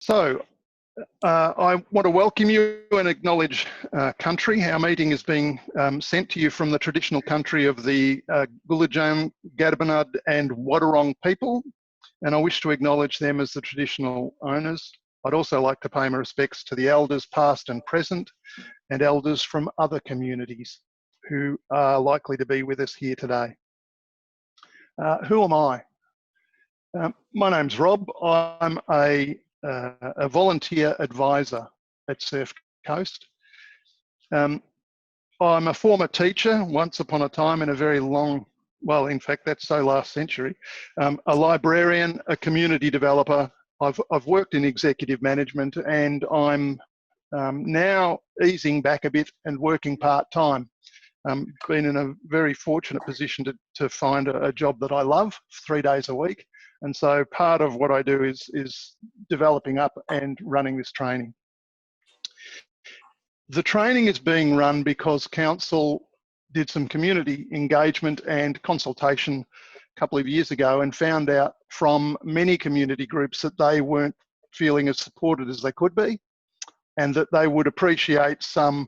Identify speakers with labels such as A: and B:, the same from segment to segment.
A: So, I want to welcome you and acknowledge country. Our meeting is being sent to you from the traditional country of the Gulidjan, Gadabinad and Wadawurrung people, and I wish to acknowledge them as the traditional owners. I'd also like to pay my respects to the elders past and present, and elders from other communities who are likely to be with us here today. Who am I? My name's Rob. I'm a volunteer advisor at Surf Coast. I'm a former teacher once upon a time in a very long, well, in fact, that's so last century, a librarian, a community developer. I've worked in executive management, and I'm now easing back a bit and working part-time. Been in a very fortunate position to find a job that I love 3 days a week. And so part of what I do is developing up and running this training. The training is being run because Council did some community engagement and consultation a couple of years ago and found out from many community groups that they weren't feeling as supported as they could be, and that they would appreciate some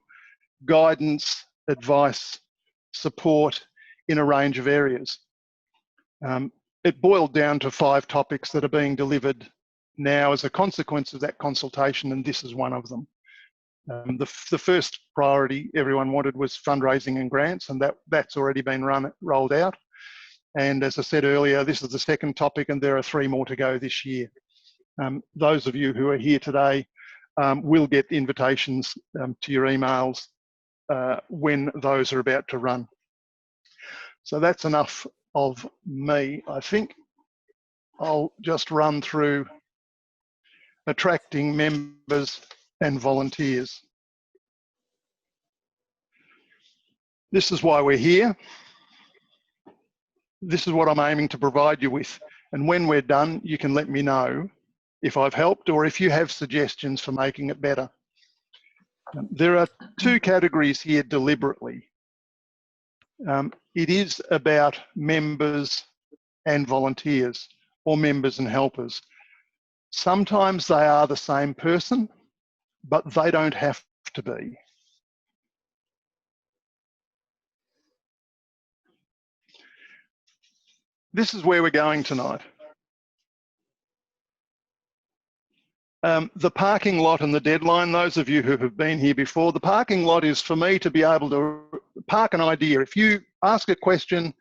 A: guidance, advice, support in a range of areas. It boiled down to 5 topics that are being delivered now as a consequence of that consultation, and this is one of them. The first priority everyone wanted was fundraising and grants, and that's already been rolled out. And as I said earlier, this is the second topic, and there are 3 more to go this year. Those of you who are here today will get invitations to your emails when those are about to run. So that's enough of me, I think. I'll just run through attracting members and volunteers. This is why we're here. This is what I'm aiming to provide you with. And when we're done, you can let me know if I've helped or if you have suggestions for making it better. There are 2 categories here deliberately. It is about members and volunteers, or members and helpers. Sometimes they are the same person, but they don't have to be. This is where we're going tonight. The parking lot and the deadline, those of you who have been here before, the parking lot is for me to be able to park an idea. If you ask a question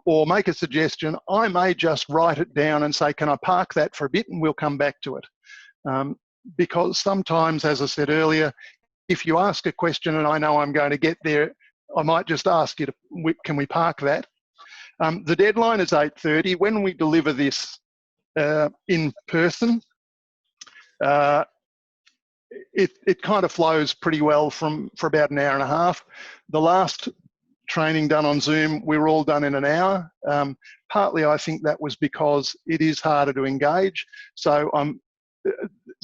A: or make a suggestion, I may just write it down and say, can I park that for a bit, and we'll come back to it. Because sometimes, as I said earlier, if you ask a question and I know I'm going to get there, I might just ask you, can we park that? The deadline is 8:30. When we deliver this in person, it kind of flows pretty well for about an hour and a half. The last training done on Zoom, we were all done in an hour. Partly I think that was because it is harder to engage. So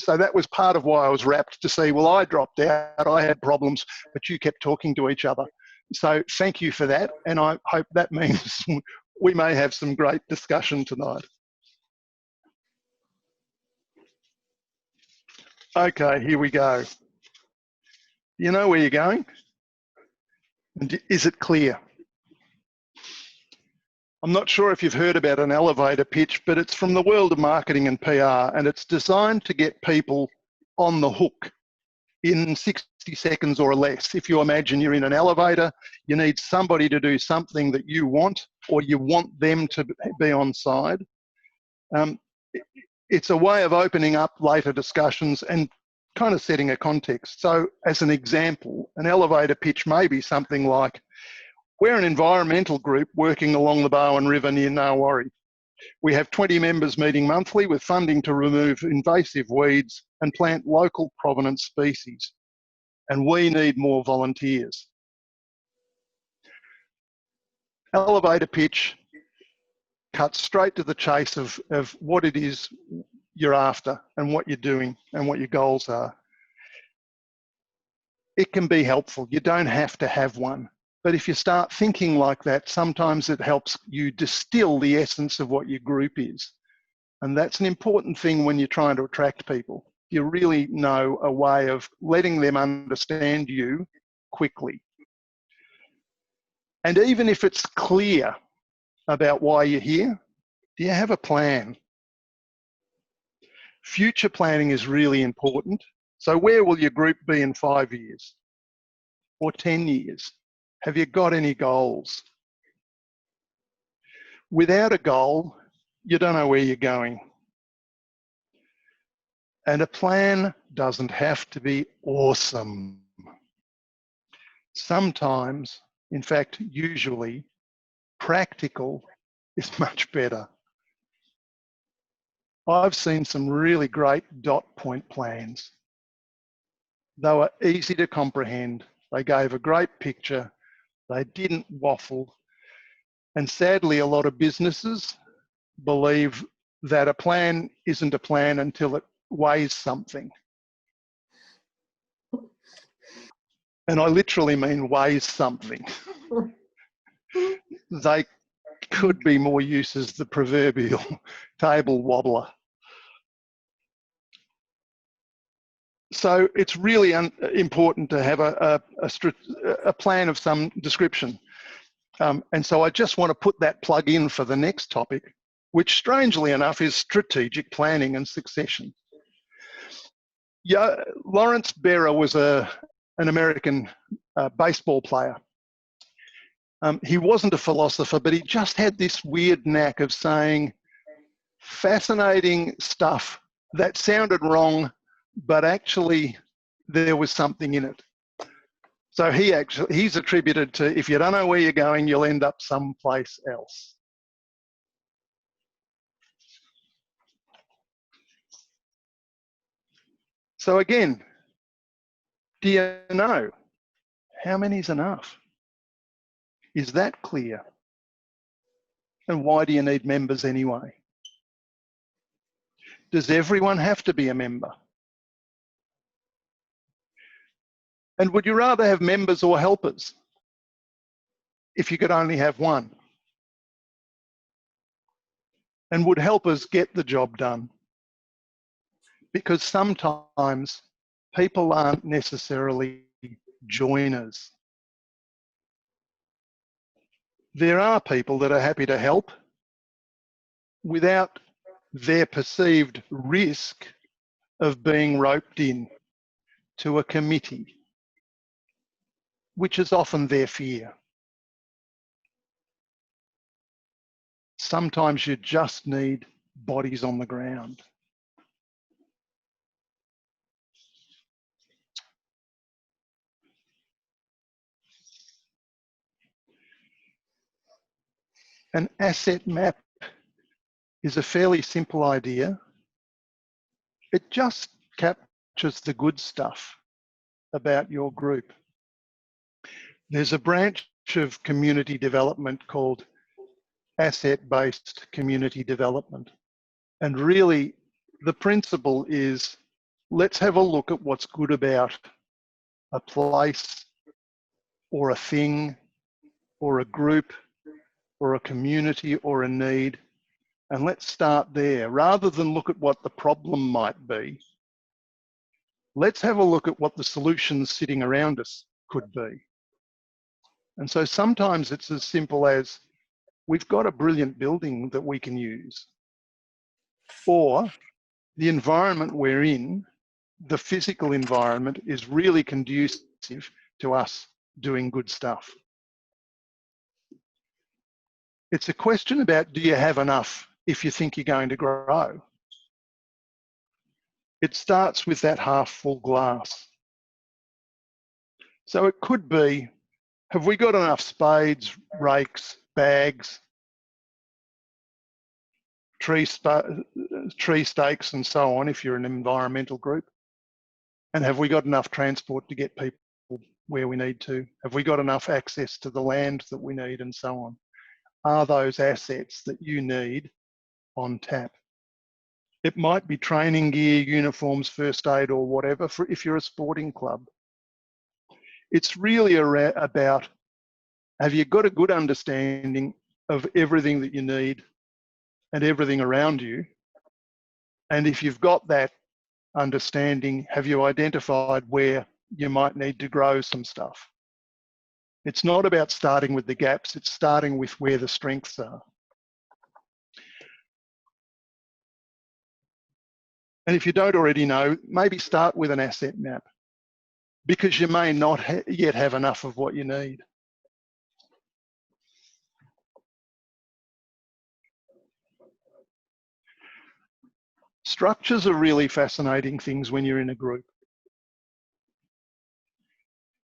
A: that was part of why I was rapt to see, well, I dropped out, I had problems, but you kept talking to each other. So thank you for that, and I hope that means we may have some great discussion tonight. Okay, here we go. You know where you're going? And is it clear? I'm not sure if you've heard about an elevator pitch, but it's from the world of marketing and PR, and it's designed to get people on the hook in 60 seconds or less. If you imagine you're in an elevator, you need somebody to do something that you want, or you want them to be on side. It's a way of opening up later discussions and kind of setting a context. So as an example, an elevator pitch may be something like, we're an environmental group working along the Barwon River near Narwarri. We have 20 members meeting monthly with funding to remove invasive weeds and plant local provenance species. And we need more volunteers. Elevator pitch cuts straight to the chase of what it is you're after and what you're doing and what your goals are. It can be helpful. You don't have to have one. But if you start thinking like that, sometimes it helps you distill the essence of what your group is. And that's an important thing when you're trying to attract people. You really know a way of letting them understand you quickly. And even if it's clear about why you're here, do you have a plan? Future planning is really important. So where will your group be in 5 years or 10 years? Have you got any goals? Without a goal, you don't know where you're going. And a plan doesn't have to be awesome. Sometimes, in fact, usually, practical is much better. I've seen some really great dot point plans. They were easy to comprehend. They gave a great picture. They didn't waffle. And sadly, a lot of businesses believe that a plan isn't a plan until it weighs something. And I literally mean weighs something. They could be more use as the proverbial table wobbler. So it's really important to have a plan of some description. And so I just want to put that plug in for the next topic, which strangely enough is strategic planning and succession. Yeah, Lawrence Berra was an American baseball player. He wasn't a philosopher, but he just had this weird knack of saying fascinating stuff that sounded wrong, but actually there was something in it. So he's attributed to, if you don't know where you're going, you'll end up someplace else. So again, do you know how many's enough? Is that clear? And why do you need members anyway? Does everyone have to be a member? And would you rather have members or helpers if you could only have one? And would helpers get the job done? Because sometimes people aren't necessarily joiners. There are people that are happy to help without their perceived risk of being roped in to a committee, which is often their fear. Sometimes you just need bodies on the ground. An asset map is a fairly simple idea. It just captures the good stuff about your group. There's a branch of community development called asset-based community development. And really, the principle is, let's have a look at what's good about a place or a thing or a group or a community or a need. And let's start there. Rather than look at what the problem might be, let's have a look at what the solutions sitting around us could be. And so sometimes it's as simple as, we've got a brilliant building that we can use. Or the environment we're in, the physical environment, is really conducive to us doing good stuff. It's a question about, do you have enough if you think you're going to grow? It starts with that half full glass. So it could be, have we got enough spades, rakes, bags, tree stakes and so on if you're an environmental group? And have we got enough transport to get people where we need to? Have we got enough access to the land that we need and so on? Are those assets that you need on tap? It might be training gear, uniforms, first aid or whatever if you're a sporting club. It's really about, have you got a good understanding of everything that you need and everything around you And if you've got that understanding, have you identified where you might need to grow some stuff? It's not about starting with the gaps, it's starting with where the strengths are. And if you don't already know, maybe start with an asset map, because you may not yet have enough of what you need. Structures are really fascinating things when you're in a group.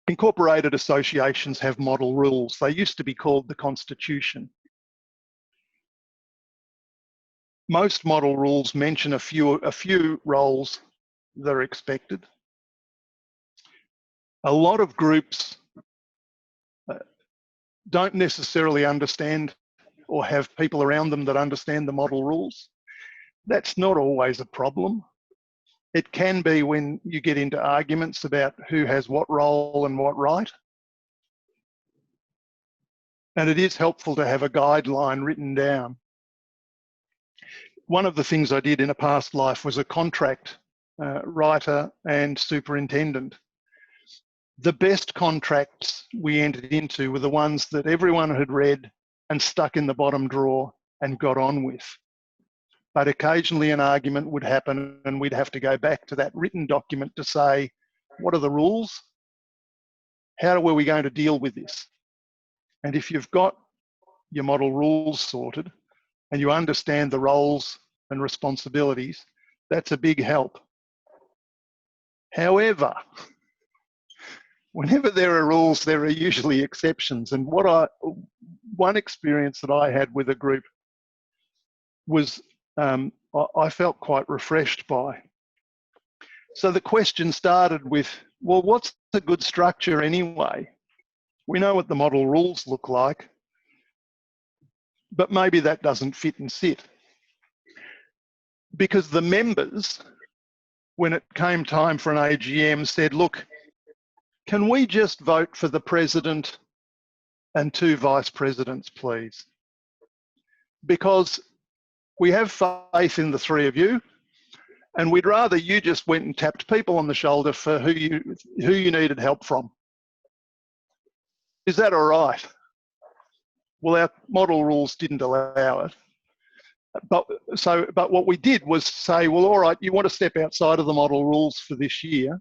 A: Incorporated associations have model rules. They used to be called the Constitution. Most model rules mention a few roles that are expected. A lot of groups don't necessarily understand or have people around them that understand the model rules. That's not always a problem. It can be when you get into arguments about who has what role and what right. And it is helpful to have a guideline written down. One of the things I did in a past life was a contract writer and superintendent. The best contracts we entered into were the ones that everyone had read and stuck in the bottom drawer and got on with. But occasionally an argument would happen and we'd have to go back to that written document to say, what are the rules? How are we going to deal with this? And if you've got your model rules sorted and you understand the roles and responsibilities, that's a big help. However, whenever there are rules, there are usually exceptions. And one experience that I had with a group was I felt quite refreshed by. So the question started with, well, what's a good structure anyway? We know what the model rules look like, but maybe that doesn't fit and sit. Because the members, when it came time for an AGM, said, look, can we just vote for the president and 2 vice presidents, please? Because we have faith in the 3 of you, and we'd rather you just went and tapped people on the shoulder for who you needed help from. Is that all right? Well, our model rules didn't allow it. But what we did was say, well, all right, you want to step outside of the model rules for this year.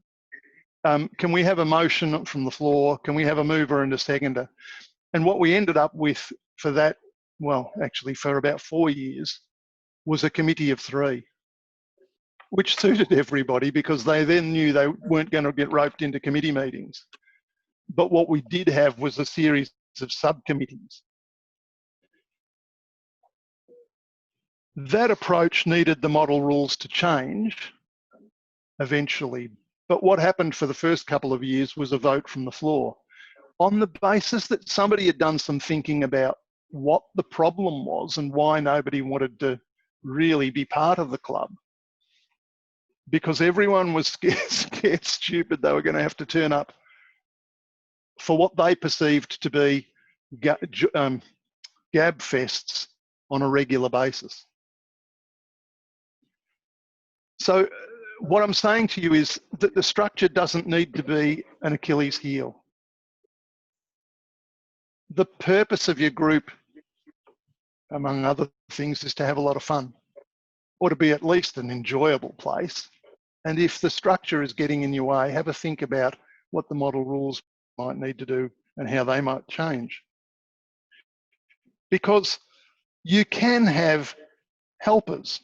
A: Can we have a motion from the floor? Can we have a mover and a seconder? And what we ended up with for that, well, actually for about 4 years, was a committee of 3, which suited everybody because they then knew they weren't going to get roped into committee meetings. But what we did have was a series of subcommittees. That approach needed the model rules to change eventually. But what happened for the first couple of years was a vote from the floor on the basis that somebody had done some thinking about what the problem was and why nobody wanted to really be part of the club. Because everyone was scared stupid they were going to have to turn up for what they perceived to be gab fests on a regular basis. So what I'm saying to you is that the structure doesn't need to be an Achilles heel. The purpose of your group, among other things, is to have a lot of fun, or to be at least an enjoyable place. And if the structure is getting in your way, have a think about what the model rules might need to do and how they might change. Because you can have helpers,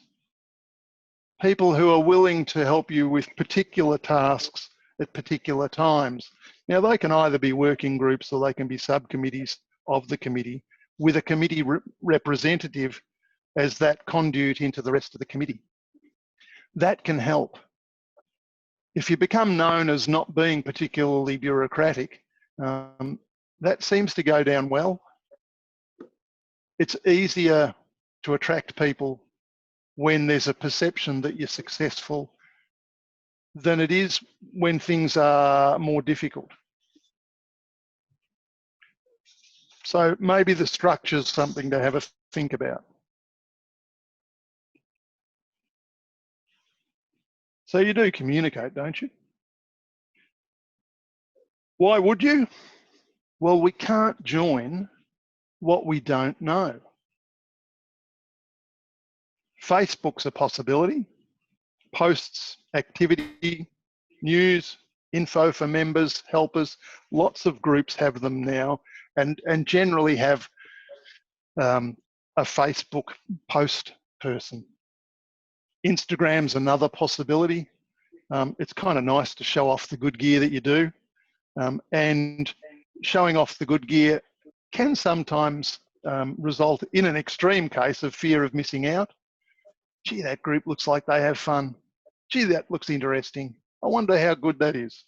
A: people who are willing to help you with particular tasks at particular times. Now, they can either be working groups or they can be subcommittees of the committee with a committee representative as that conduit into the rest of the committee. That can help. If you become known as not being particularly bureaucratic, that seems to go down well. It's easier to attract people when there's a perception that you're successful than it is when things are more difficult. So maybe the structure's something to have a think about. So you do communicate, don't you? Why would you? Well, we can't join what we don't know. Facebook's a possibility. Posts, activity, news, info for members, helpers. Lots of groups have them now, and generally have a Facebook post person. Instagram's another possibility. It's kind of nice to show off the good gear that you do, and showing off the good gear can sometimes result in an extreme case of fear of missing out. Gee, that group looks like they have fun. Gee, that looks interesting. I wonder how good that is.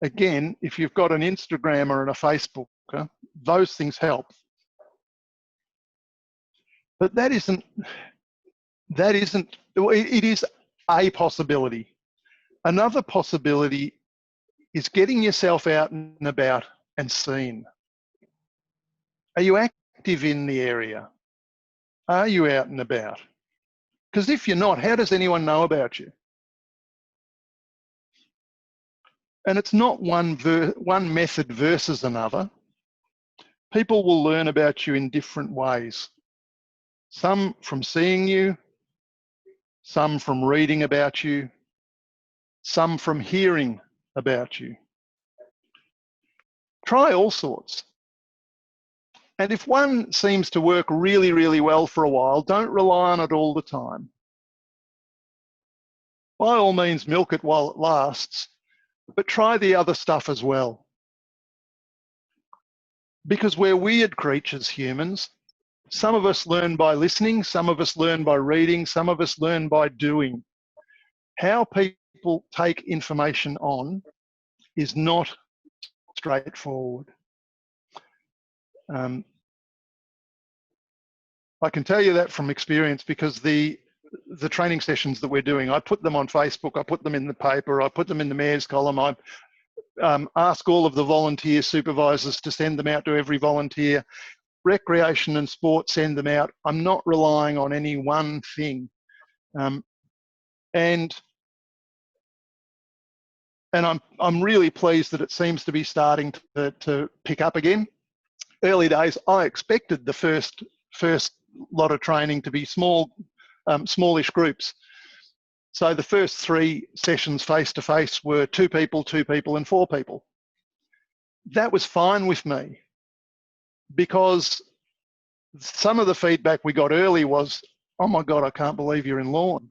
A: Again, if you've got an Instagrammer and a Facebooker, those things help. But it is a possibility. Another possibility is getting yourself out and about and seen. Are you active in the area? Are you out and about? Because if you're not, how does anyone know about you? And it's not one method versus another. People will learn about you in different ways. Some from seeing you, some from reading about you, some from hearing about you. Try all sorts. And if one seems to work really, really well for a while, don't rely on it all the time. By all means, milk it while it lasts, but try the other stuff as well. Because we're weird creatures, humans. Some of us learn by listening, some of us learn by reading, some of us learn by doing. How people take information on is not straightforward. I can tell you that from experience, because the training sessions that we're doing, I put them on Facebook, I put them in the paper, I put them in the mayor's column, I ask all of the volunteer supervisors to send them out to every volunteer. Recreation and sport, send them out. I'm not relying on any one thing. And I'm really pleased that it seems to be starting to pick up again. Early days, I expected the first lot of training to be smallish groups. So the first 3 sessions face-to-face were 2 people, 2 people, and 4 people. That was fine with me, because some of the feedback we got early was, oh my God, I can't believe you're in Lorne,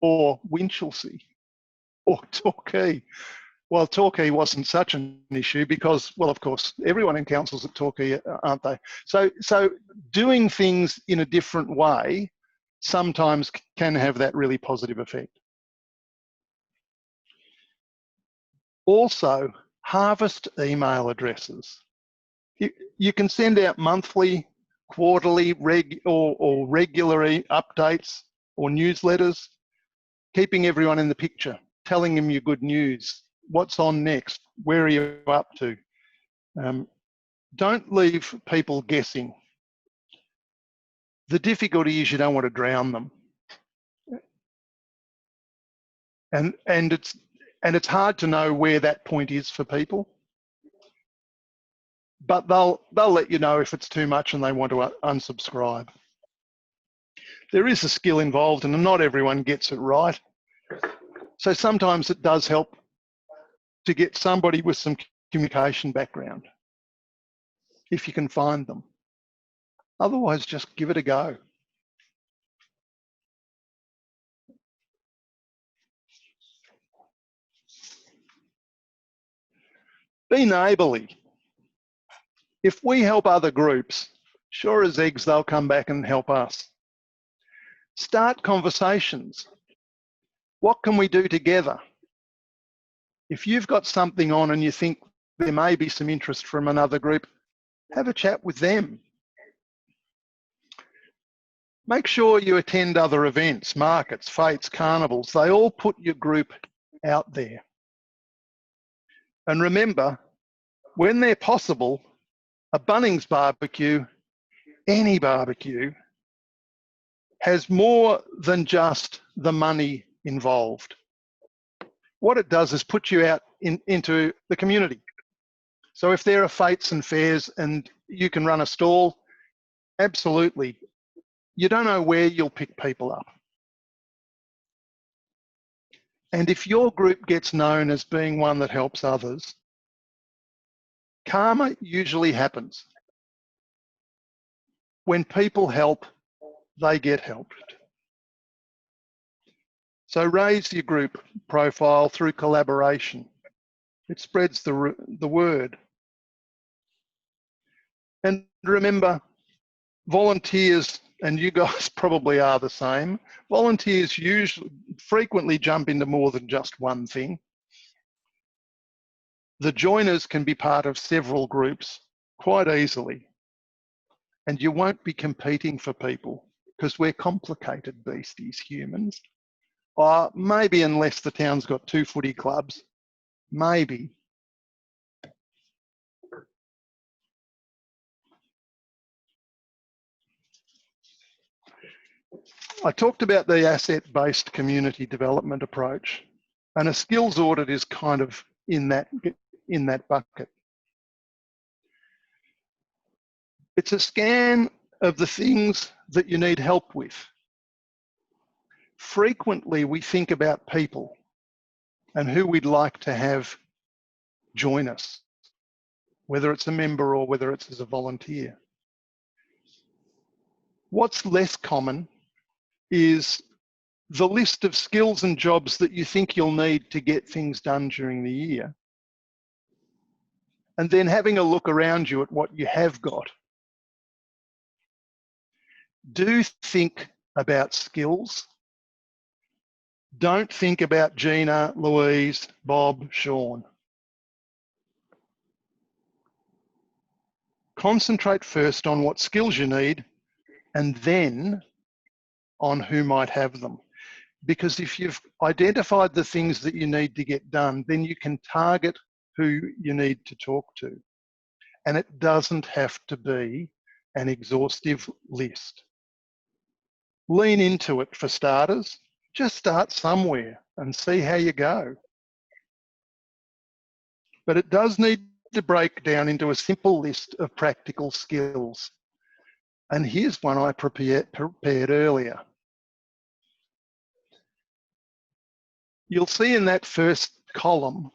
A: or Winchelsea, or Torquay. Well, Torquay wasn't such an issue because, well, of course, everyone in council's at Torquay, aren't they? So doing things in a different way sometimes can have that really positive effect. Also, harvest email addresses. You can send out monthly, quarterly, or regular updates or newsletters, keeping everyone in the picture, telling them your good news, what's on next, where are you up to. Don't leave people guessing. The difficulty is you don't want to drown them. And it's hard to know where that point is for people. But they'll let you know if it's too much and they want to unsubscribe. There is a skill involved, and not everyone gets it right. So sometimes it does help to get somebody with some communication background, if you can find them. Otherwise, just give it a go. Be neighbourly. If we help other groups, sure as eggs, they'll come back and help us. Start conversations. What can we do together? If you've got something on and you think there may be some interest from another group, have a chat with them. Make sure you attend other events, markets, fetes, carnivals. They all put your group out there. And remember, when they're possible, a Bunnings barbecue, any barbecue, has more than just the money involved. What it does is put you out into the community. So if there are fetes and fairs and you can run a stall, absolutely. You don't know where you'll pick people up. And if your group gets known as being one that helps others, karma usually happens. When people help, they get helped. So raise your group profile through collaboration. It spreads the word. And remember, volunteers, and you guys probably are the same, volunteers frequently jump into more than just one thing. The joiners can be part of several groups quite easily. And you won't be competing for people because we're complicated beasties, humans. Maybe unless the town's got 2 footy clubs, maybe. I talked about the asset-based community development approach, and a skills audit is kind of in that bucket. It's a scan of the things that you need help with. Frequently, we think about people and who we'd like to have join us, whether it's a member or whether it's as a volunteer. What's less common is the list of skills and jobs that you think you'll need to get things done during the year, and then having a look around you at what you have got. Do think about skills. Don't think about Gina, Louise, Bob, Sean. Concentrate first on what skills you need and then on who might have them. Because if you've identified the things that you need to get done, then you can target who you need to talk to. And it doesn't have to be an exhaustive list. Lean into it for starters. Just start somewhere and see how you go. But it does need to break down into a simple list of practical skills. And here's one I prepared earlier. You'll see in that first column,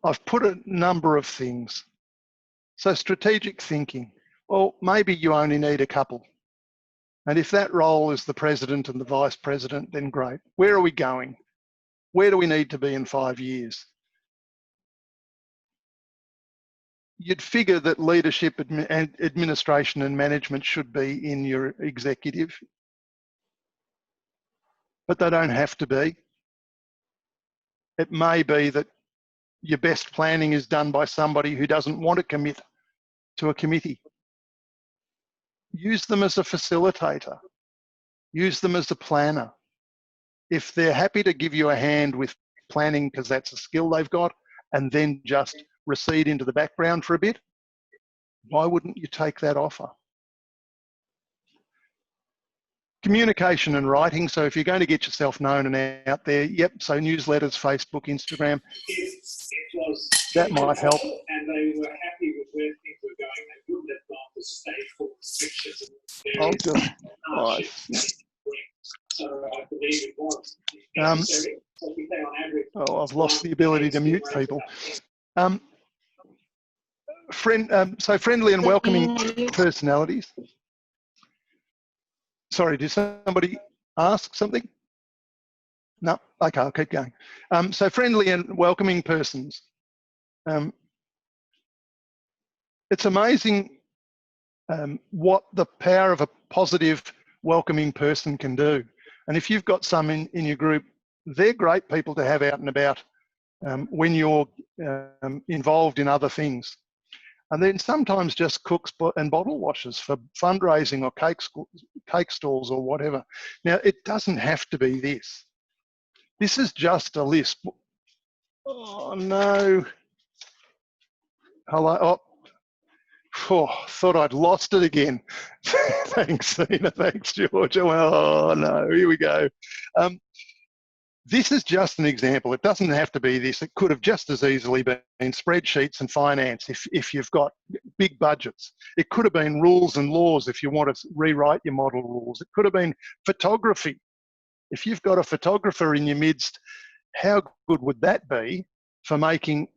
A: I've put a number of things. So strategic thinking, well, maybe you only need a couple. And if that role is the president and the vice president, then great. Where are we going? Where do we need to be in 5 years? You'd figure that leadership and administration and management should be in your executive, but they don't have to be. It may be that your best planning is done by somebody who doesn't want to commit to a committee. Use them as a facilitator. Use them as a planner. If they're happy to give you a hand with planning because that's a skill they've got and then just recede into the background for a bit, why wouldn't you take that offer? Communication and writing. So if you're going to get yourself known and out there, yep, so newsletters, Facebook, Instagram, that might help.
B: And they were happy with where things were going. They wouldn't have gone to stage 4 restrictions.
A: Oh, good. Nice.
B: So I believe it was necessary. So we say on average,
A: I've lost the ability to mute people. So friendly and welcoming personalities. Sorry, did somebody ask something? No, okay, I'll keep going. So friendly and welcoming persons. It's amazing what the power of a positive, welcoming person can do. And if you've got some in your group, they're great people to have out and about when you're involved in other things. And then sometimes just cooks and bottle washers for fundraising or cake stalls or whatever. Now, it doesn't have to be this. This is just a list. Oh, no. Hello. Oh, Oh, thought I'd lost it again. Thanks, Sina. Thanks, George. Oh, no, here we go. This is just an example. It doesn't have to be this. It could have just as easily been spreadsheets and finance if you've got big budgets. It could have been rules and laws if you want to rewrite your model rules. It could have been photography. If you've got a photographer in your midst, how good would that be for making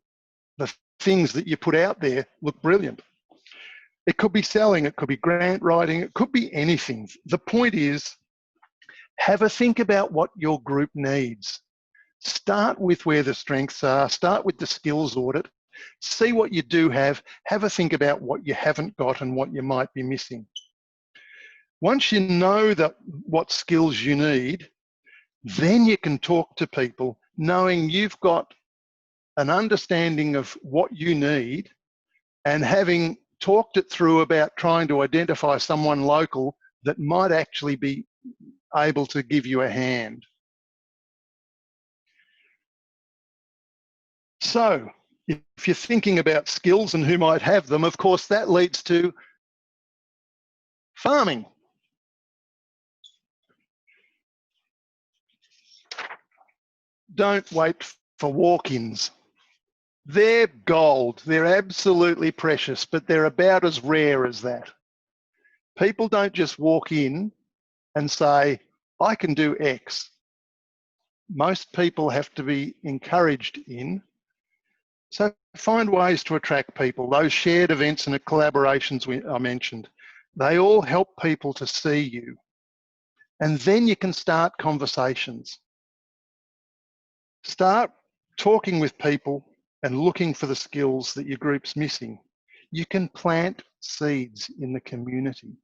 A: the things that you put out there look brilliant? It could be selling, it could be grant writing, it could be anything. The point is, have a think about what your group needs. Start with where the strengths are, start with the skills audit, see what you do have a think about what you haven't got and what you might be missing. Once you know what skills you need, then you can talk to people knowing you've got an understanding of what you need and having talked it through about trying to identify someone local that might actually be able to give you a hand. So if you're thinking about skills and who might have them, of course, that leads to farming. Don't wait for walk-ins. They're gold. They're absolutely precious, but they're about as rare as that. People don't just walk in and say, I can do X. Most people have to be encouraged in. So find ways to attract people. Those shared events and collaborations I mentioned, they all help people to see you. And then you can start conversations. Start talking with people and looking for the skills that your group's missing. You can plant seeds in the community.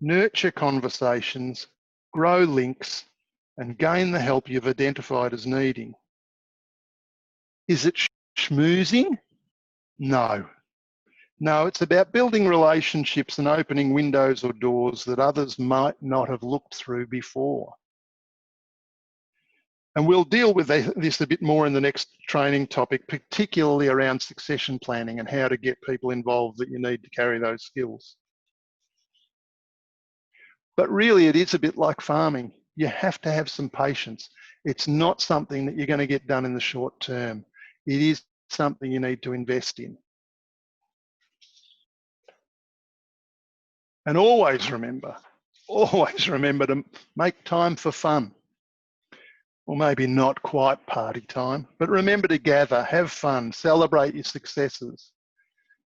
A: Nurture conversations, grow links, and gain the help you've identified as needing. Is it schmoozing? No. No, it's about building relationships and opening windows or doors that others might not have looked through before. And we'll deal with this a bit more in the next training topic, particularly around succession planning and how to get people involved that you need to carry those skills. But really, it is a bit like farming. You have to have some patience. It's not something that you're going to get done in the short term. It is something you need to invest in. And always remember to make time for fun. Or maybe not quite party time, but remember to gather, have fun, celebrate your successes.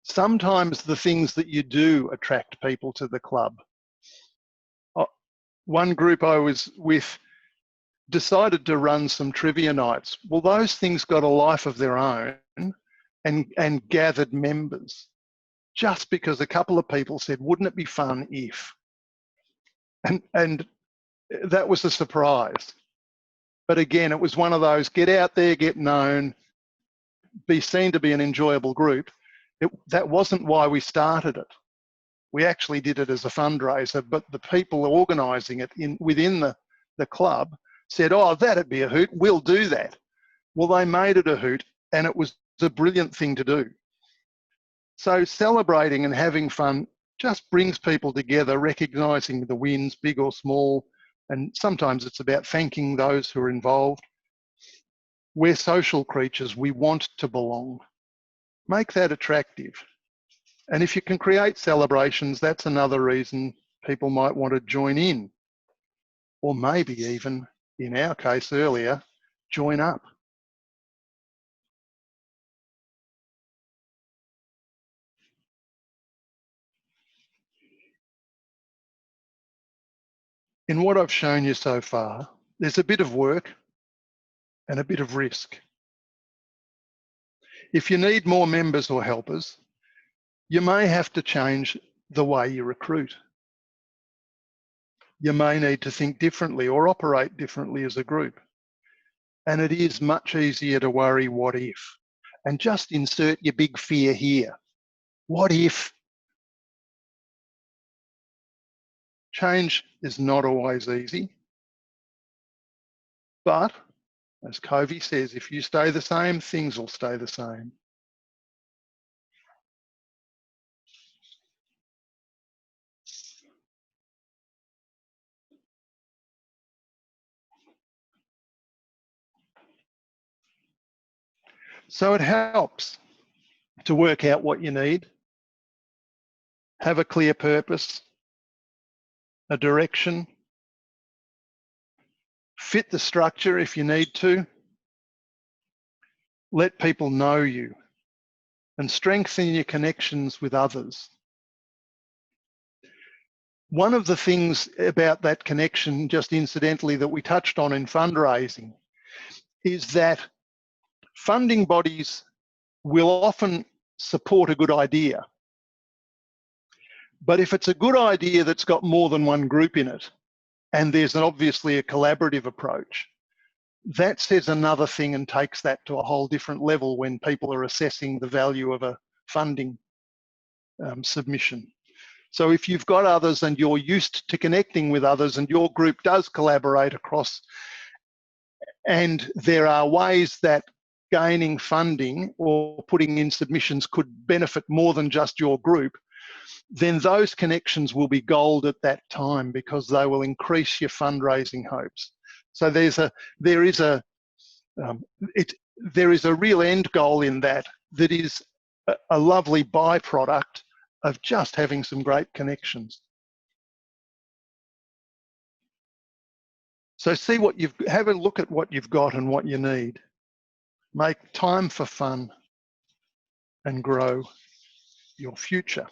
A: Sometimes the things that you do attract people to the club. One group I was with decided to run some trivia nights. Well, those things got a life of their own and gathered members just because a couple of people said, wouldn't it be fun if? And that was a surprise. But again, it was one of those, get out there, get known, be seen to be an enjoyable group. That wasn't why we started it. We actually did it as a fundraiser, but the people organising it within the club said, oh, that'd be a hoot, we'll do that. Well, they made it a hoot, and it was a brilliant thing to do. So celebrating and having fun just brings people together, recognising the wins, big or small, and sometimes it's about thanking those who are involved. We're social creatures, we want to belong. Make that attractive. And if you can create celebrations, that's another reason people might want to join in. Or maybe even, in our case earlier, join up. In what I've shown you so far, there's a bit of work and a bit of risk. If you need more members or helpers, you may have to change the way you recruit. You may need to think differently or operate differently as a group. And it is much easier to worry, what if? And just insert your big fear here. What if? Change is not always easy. But, as Covey says, if you stay the same, things will stay the same. So it helps to work out what you need, have a clear purpose, a direction, fit the structure if you need to, let people know you, and strengthen your connections with others. One of the things about that connection, just incidentally, that we touched on in fundraising, is that funding bodies will often support a good idea. But if it's a good idea that's got more than one group in it, and there's obviously a collaborative approach, that says another thing and takes that to a whole different level when people are assessing the value of a funding submission. So if you've got others and you're used to connecting with others and your group does collaborate across, and there are ways that gaining funding or putting in submissions could benefit more than just your group, then those connections will be gold at that time because they will increase your fundraising hopes. So there is a real end goal in that is a lovely byproduct of just having some great connections. So have a look at what you've got and what you need. Make time for fun and grow your future.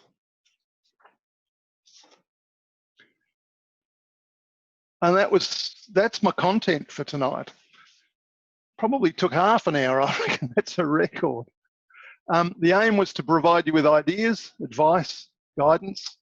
A: And that's my content for tonight. Probably took half an hour, I reckon. That's a record. The aim was to provide you with ideas, advice, guidance,